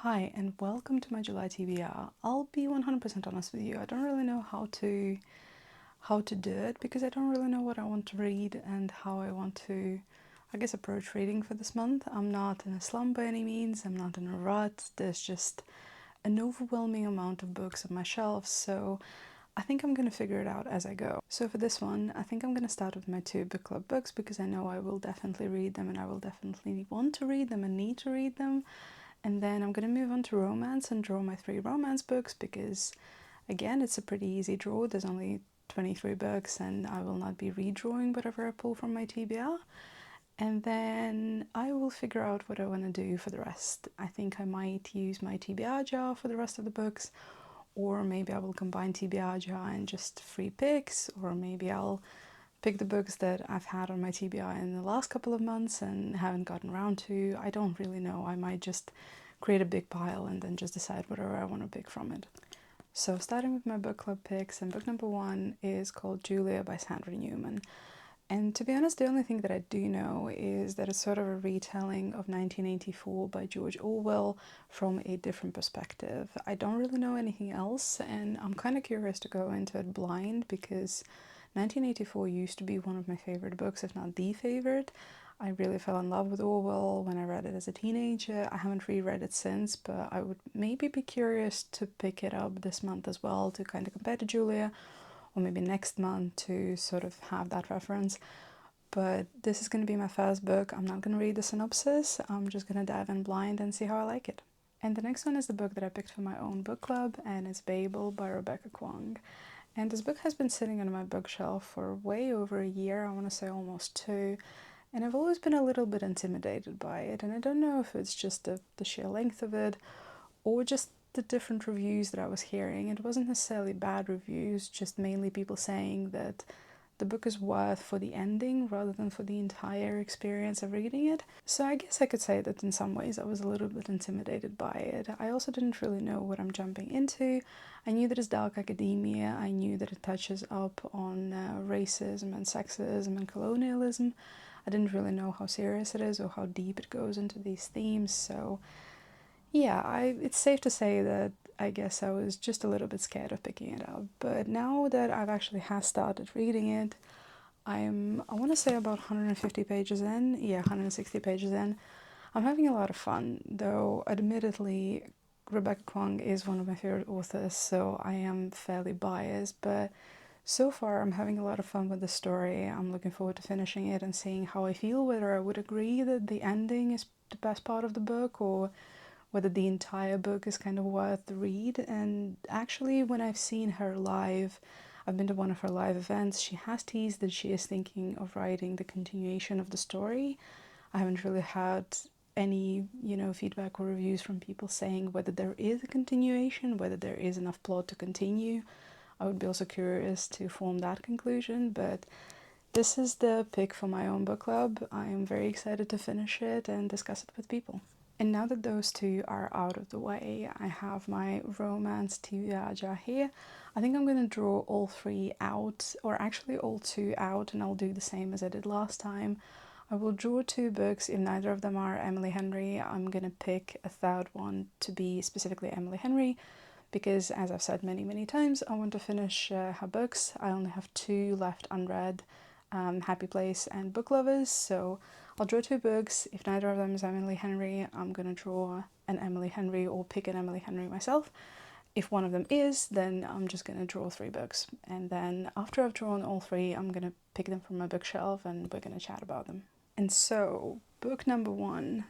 Hi and welcome to my July TBR. I'll be 100% honest with you. I don't really know how to do it because I don't really know what I want to read and how I want to, I guess, approach reading for this month. I'm not in a slump by any means. I'm not in a rut. There's just an overwhelming amount of books on my shelves, so I think I'm going to figure it out as I go. So for this one, I think I'm going to start with my 2 book club books because I know I will definitely read them and I will definitely want to read them and need to read them. And then I'm going to move on to romance and draw my 3 romance books because, again, it's a pretty easy draw. There's only 23 books and I will not be redrawing whatever I pull from my TBR. And then I will figure out what I want to do for the rest. I think I might use my TBR jar for the rest of the books, or maybe I will combine TBR jar and just free picks, or maybe I'll pick the books that I've had on my TBR in the last couple of months and haven't gotten around to. I don't really know. I might just create a big pile and then just decide whatever I want to pick from it. So starting with my book club picks, and book number 1 is called Julia by Sandra Newman. And to be honest, the only thing that I do know is that it's sort of a retelling of 1984 by George Orwell from a different perspective. I don't really know anything else, and I'm kind of curious to go into it blind because 1984 used to be one of my favorite books, if not the favorite. I really fell in love with Orwell when I read it as a teenager. I haven't reread it since, but I would maybe be curious to pick it up this month as well to kind of compare to Julia, or maybe next month to sort of have that reference. But this is going to be my first book. I'm not going to read the synopsis. I'm just going to dive in blind and see how I like it. And the next one is the book that I picked for my own book club, and it's Babel by R.F.Kuang. And this book has been sitting on my bookshelf for way over a year, I want to say almost 2, and I've always been a little bit intimidated by it, and I don't know if it's just the sheer length of it, or just the different reviews that I was hearing. It wasn't necessarily bad reviews, just mainly people saying that the book is worth for the ending rather than for the entire experience of reading it. So I guess I could say that in some ways I was a little bit intimidated by it. I also didn't really know what I'm jumping into. I knew that it's dark academia, I knew that it touches up on racism and sexism and colonialism. I didn't really know how serious it is or how deep it goes into these themes, so yeah, it's safe to say that I guess I was just a little bit scared of picking it up. But now that I've actually started reading it, I want to say about 150 pages in, 160 pages in. I'm having a lot of fun, though admittedly R.F.Kuang is one of my favorite authors, so I am fairly biased, but so far I'm having a lot of fun with the story. I'm looking forward to finishing it and seeing how I feel, whether I would agree that the ending is the best part of the book or whether the entire book is kind of worth the read. And actually, when I've seen her live, I've been to one of her live events, she has teased that she is thinking of writing the continuation of the story. I haven't really had any, feedback or reviews from people saying whether there is a continuation, whether there is enough plot to continue. I would be also curious to form that conclusion, but this is the pick for my own book club. I am very excited to finish it and discuss it with people. And now that those 2 are out of the way, I have my romance TBR jar here. I think I'm going to draw all 3 out, or actually all 2 out, and I'll do the same as I did last time. I will draw 2 books. If neither of them are Emily Henry, I'm going to pick a third one to be specifically Emily Henry, because as I've said many times, I want to finish her books. I only have 2 left unread, Happy Place and Book Lovers, so I'll draw 2 books. If neither of them is Emily Henry, I'm going to draw an Emily Henry or pick an Emily Henry myself. If one of them is, then I'm just going to draw 3 books. And then after I've drawn all 3, I'm going to pick them from my bookshelf and we're going to chat about them. And so, book number 1.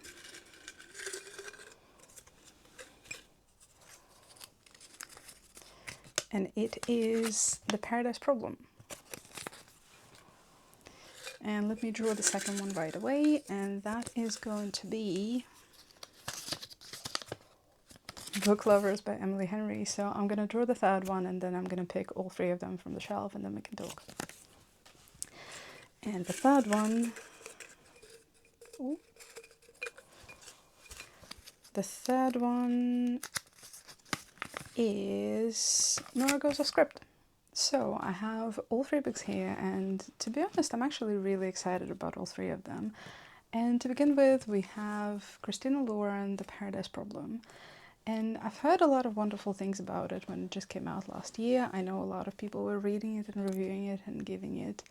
And it is The Paradise Problem. And let me draw the second one right away, and that is going to be Book Lovers by Emily Henry. So I'm going to draw the third one, and then I'm going to pick all 3 of them from the shelf, and then we can talk. And the third one... Ooh, the third one is Nora Goes Off Script. So I have all 3 books here, and to be honest, I'm actually really excited about all 3 of them. And to begin with, we have Christina Lauren, The Paradise Problem. And I've heard a lot of wonderful things about it when it just came out last year. I know a lot of people were reading it and reviewing it and giving it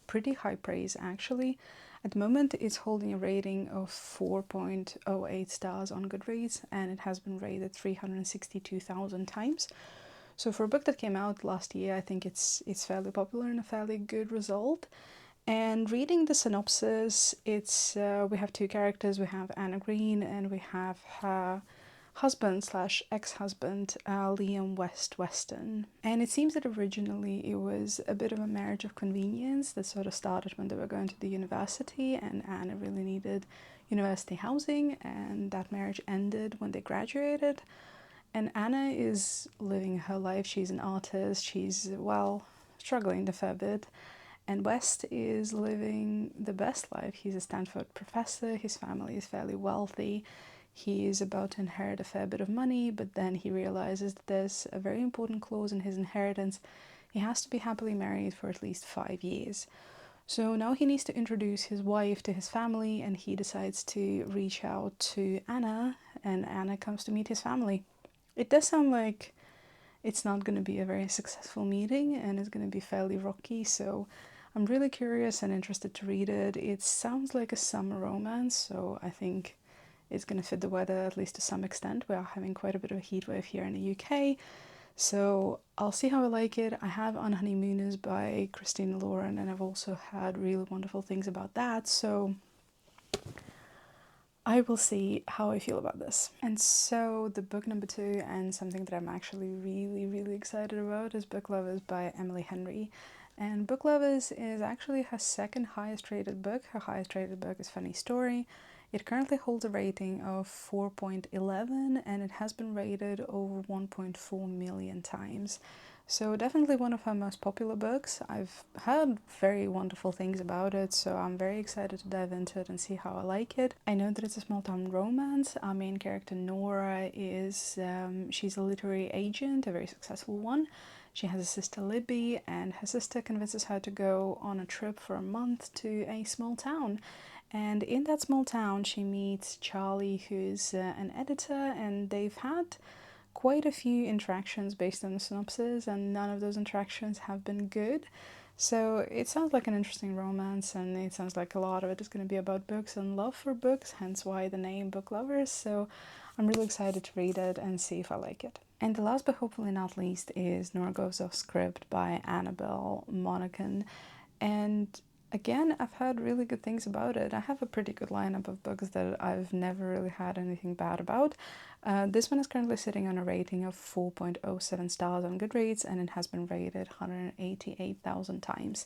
pretty high praise actually. At the moment it's holding a rating of 4.08 stars on Goodreads, and it has been rated 362,000 times. So for a book that came out last year, I think it's fairly popular and a fairly good result. And reading the synopsis, it's we have two characters. We have Anna Green and we have her husband slash ex-husband, Liam Weston. And it seems that originally it was a bit of a marriage of convenience that sort of started when they were going to the university, and Anna really needed university housing, and that marriage ended when they graduated. And Anna is living her life. She's an artist. She's, well, struggling a fair bit. And West is living the best life. He's a Stanford professor. His family is fairly wealthy. He is about to inherit a fair bit of money, but then he realizes that there's a very important clause in his inheritance. He has to be happily married for at least 5 years. So now he needs to introduce his wife to his family, and he decides to reach out to Anna, and Anna comes to meet his family. It does sound like it's not going to be a very successful meeting and it's going to be fairly rocky, so I'm really curious and interested to read it. It sounds like a summer romance, so I think it's going to fit the weather at least to some extent. We are having quite a bit of a heat wave here in the UK, so I'll see how I like it. I have On Honeymooners by Christina, and I've also had really wonderful things about that, so I will see how I feel about this. And so the book number 2, and something that I'm actually really excited about, is Book Lovers by Emily Henry. And Book Lovers is actually her second highest rated book. Her highest rated book is Funny Story. It currently holds a rating of 4.11 and it has been rated over 1.4 million times. So definitely one of her most popular books. I've heard very wonderful things about it, so I'm very excited to dive into it and see how I like it. I know that it's a small town romance. Our main character Nora is, she's a literary agent, a very successful one. She has a sister Libby, and her sister convinces her to go on a trip for a month to a small town. And in that small town she meets Charlie, who's an editor, and they've had quite a few interactions based on the synopsis, and none of those interactions have been good. So it sounds like an interesting romance, and it sounds like a lot of it is going to be about books and love for books, hence why the name Book Lovers. So I'm really excited to read it and see if I like it. And the last but hopefully not least is Nora Goes Off Script by Annabel Monaghan. And again, I've heard really good things about it. I have a pretty good lineup of books that I've never really had anything bad about. This one is currently sitting on a rating of 4.07 stars on Goodreads, and it has been rated 188,000 times.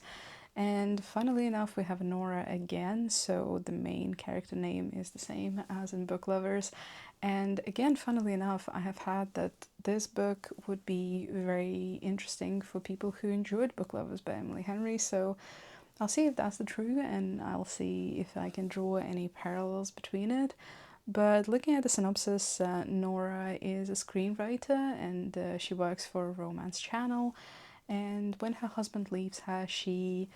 And funnily enough, we have Nora again, so the main character name is the same as in Book Lovers. And again, funnily enough, I have had that this book would be very interesting for people who enjoyed Book Lovers by Emily Henry, so I'll see if that's the truth, and I'll see if I can draw any parallels between it. But looking at the synopsis, Nora is a screenwriter, and she works for a romance channel. And when her husband leaves her, she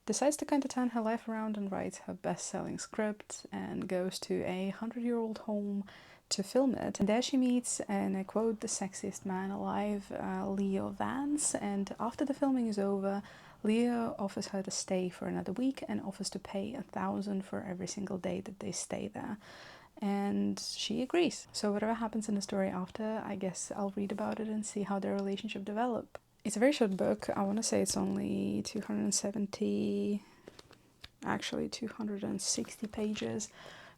decides to kind of turn her life around and writes her best-selling script and goes to a 100-year-old home to film it. And there she meets, and I quote, the sexiest man alive, Leo Vance. And after the filming is over, Leo offers her to stay for another week and offers to pay $1,000 for every single day that they stay there. And she agrees. So whatever happens in the story after, I guess I'll read about it and see how their relationship develops. It's a very short book. I want to say it's only 260 pages.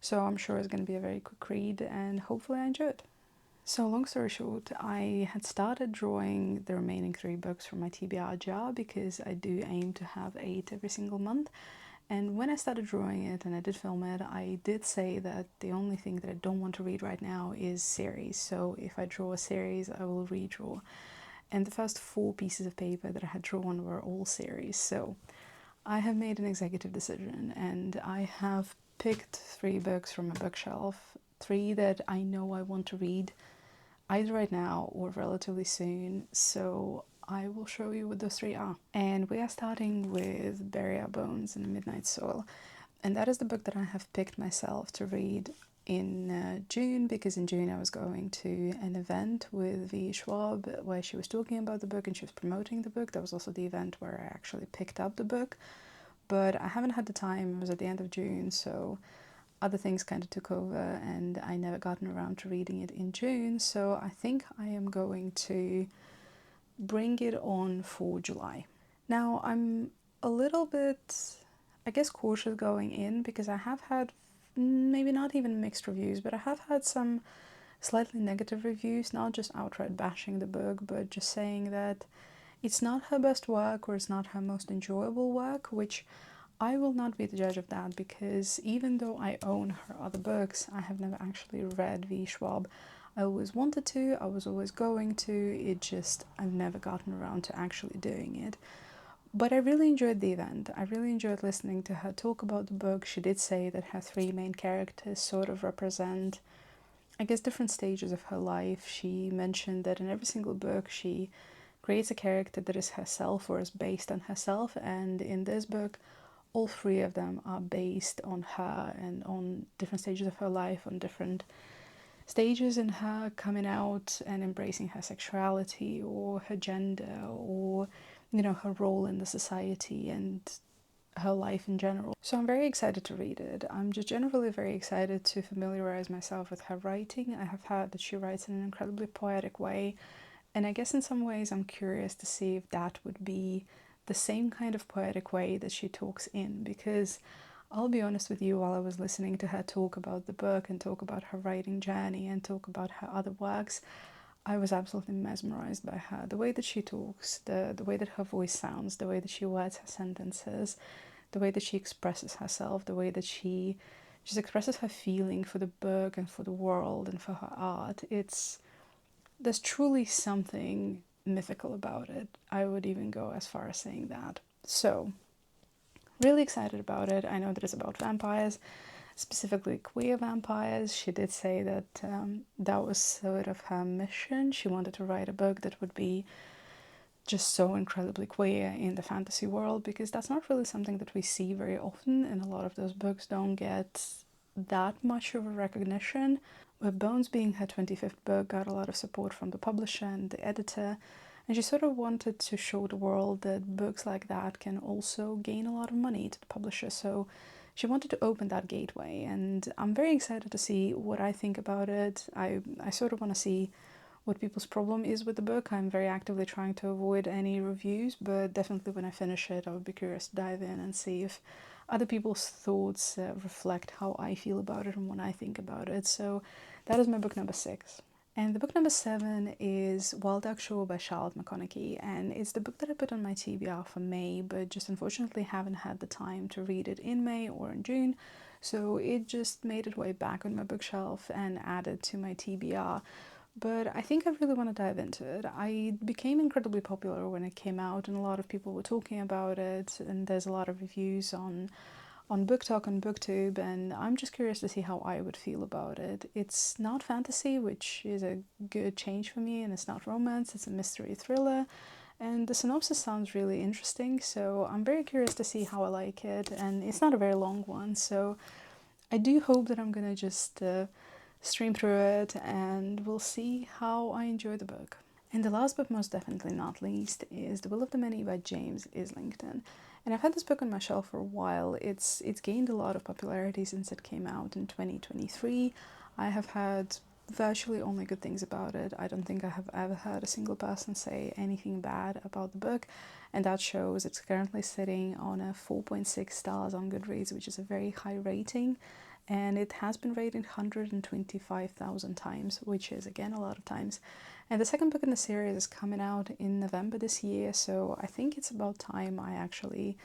So I'm sure it's going to be a very quick read, and hopefully I enjoy it. So long story short, I had started drawing the remaining 3 books from my TBR jar because I do aim to have 8 every single month. And when I started drawing it and I did film it, I did say that the only thing that I don't want to read right now is series. So if I draw a series, I will redraw. And the first 4 pieces of paper that I had drawn were all series. So I have made an executive decision, and I have picked 3 books from my bookshelf, 3 that I know I want to read either right now or relatively soon. So I will show you what those 3 are. And we are starting with Bury Our Bones in the Midnight Soil. And that is the book that I have picked myself to read in June, because in June I was going to an event with V.E.Schwab where she was talking about the book and she was promoting the book. That was also the event where I actually picked up the book, but I haven't had the time. It was at the end of June, so other things kind of took over and I never gotten around to reading it in June. So I think I am going to bring it on for July. Now I'm a little bit, I guess, cautious going in because I have had maybe not even mixed reviews, but I have had some slightly negative reviews, not just outright bashing the book, but just saying that it's not her best work or it's not her most enjoyable work, which I will not be the judge of that, because even though I own her other books, I have never actually read V.E.Schwab. I always wanted to, I was always going to, it just, I've never gotten around to actually doing it. But I really enjoyed the event. I really enjoyed listening to her talk about the book. She did say that her three main characters sort of represent, I guess, different stages of her life. She mentioned that in every single book she creates a character that is herself or is based on herself, and in this book all three of them are based on her and on different stages of her life, on different stages in her coming out and embracing her sexuality or her gender or, you know, her role in the society and her life in general. So I'm very excited to read it. I'm just generally very excited to familiarize myself with her writing. I have heard that she writes in an incredibly poetic way, and I guess in some ways I'm curious to see if that would be the same kind of poetic way that she talks in, because I'll be honest with you, while I was listening to her talk about the book and talk about her writing journey and talk about her other works, I was absolutely mesmerized by her. The way that she talks, the way that her voice sounds, the way that she words her sentences, the way that she expresses herself, the way that she just expresses her feeling for the book and for the world and for her art. There's truly something mythical about it. I would even go as far as saying that. So, really excited about it. I know that it's about vampires, specifically queer vampires. She did say that that was sort of her mission. She wanted to write a book that would be just so incredibly queer in the fantasy world, because that's not really something that we see very often, and a lot of those books don't get that much of a recognition. With Bones being her 25th book, got a lot of support from the publisher and the editor, and she sort of wanted to show the world that books like that can also gain a lot of money to the publisher. So she wanted to open that gateway, and I'm very excited to see what I think about it. I sort of want to see what people's problem is with the book. I'm very actively trying to avoid any reviews, but definitely when I finish it, I would be curious to dive in and see if other people's thoughts reflect how I feel about it and what I think about it. So that is my book number 6. And the book number 7 is Wild Duck Show by McConaghy, and it's the book that I put on my TBR for May, but just unfortunately haven't had the time to read it in May or in June, so it just made its way back on my bookshelf and added to my TBR. But I think I really want to dive into it. I became incredibly popular when it came out, and a lot of people were talking about it, and there's a lot of reviews on Book Talk and BookTube, and I'm just curious to see how I would feel about it. It's not fantasy, which is a good change for me, and it's not romance, it's a mystery thriller, and the synopsis sounds really interesting, so I'm very curious to see how I like it, and it's not a very long one, so I do hope that I'm gonna just stream through it, and we'll see how I enjoy the book. And the last but most definitely not least is The Will of the Many by James Islington. And I've had this book on my shelf for a while. It's gained a lot of popularity since it came out in 2023. I have had virtually only good things about it. I don't think I have ever heard a single person say anything bad about the book, and that shows. It's currently sitting on a 4.6 stars on Goodreads, which is a very high rating, and it has been rated 125,000 times, which is again a lot of times. And the second book in the series is coming out in November this year, so I think it's about time I actually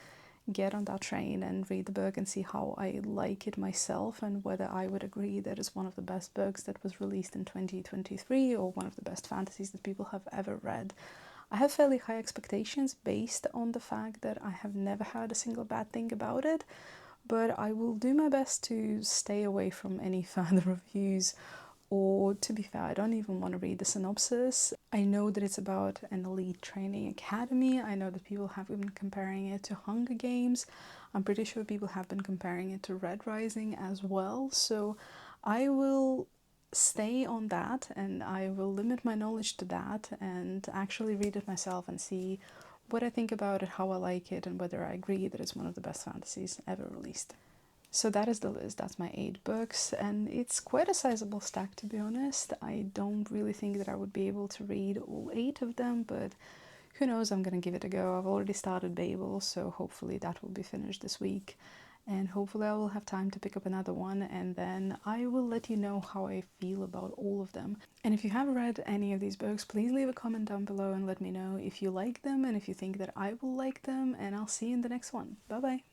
get on that train and read the book and see how I like it myself, and whether I would agree that it's one of the best books that was released in 2023 or one of the best fantasies that people have ever read. I have fairly high expectations based on the fact that I have never heard a single bad thing about it, but I will do my best to stay away from any further reviews, or to be fair, I don't even want to read the synopsis. I know that it's about an elite training academy. I know that people have been comparing it to Hunger Games. I'm pretty sure people have been comparing it to Red Rising as well, so I will stay on that and I will limit my knowledge to that and actually read it myself and see what I think about it, how I like it, and whether I agree that it's one of the best fantasies ever released. So that is the list. That's my 8 books, and it's quite a sizable stack, to be honest. I don't really think that I would be able to read all 8 of them, but who knows, I'm gonna give it a go. I've already started Babel, so hopefully that will be finished this week. And hopefully I will have time to pick up another one, and then I will let you know how I feel about all of them. And if you have read any of these books, please leave a comment down below and let me know if you like them and if you think that I will like them, and I'll see you in the next one. Bye bye!